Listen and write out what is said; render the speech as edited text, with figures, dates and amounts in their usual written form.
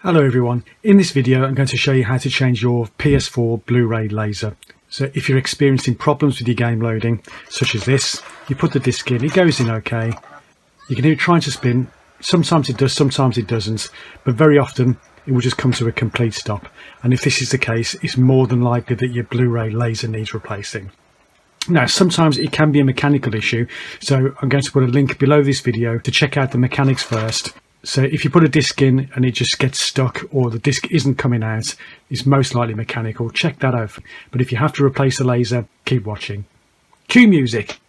Hello everyone, in this video I'm going to show you how to change your PS4 Blu-ray laser. So if you're experiencing problems with your game loading, such as this, you put the disc in, it goes in okay, you can hear it trying to spin, sometimes it does, sometimes it doesn't, but very often it will just come to a complete stop, and if this is the case, it's more than likely that your Blu-ray laser needs replacing. Now sometimes it can be a mechanical issue, so I'm going to put a link below this video to check out the mechanics first. So if you put a disc in and it just gets stuck or the disc isn't coming out, it's most likely mechanical. Check that out. But if you have to replace the laser, keep watching. Cue music.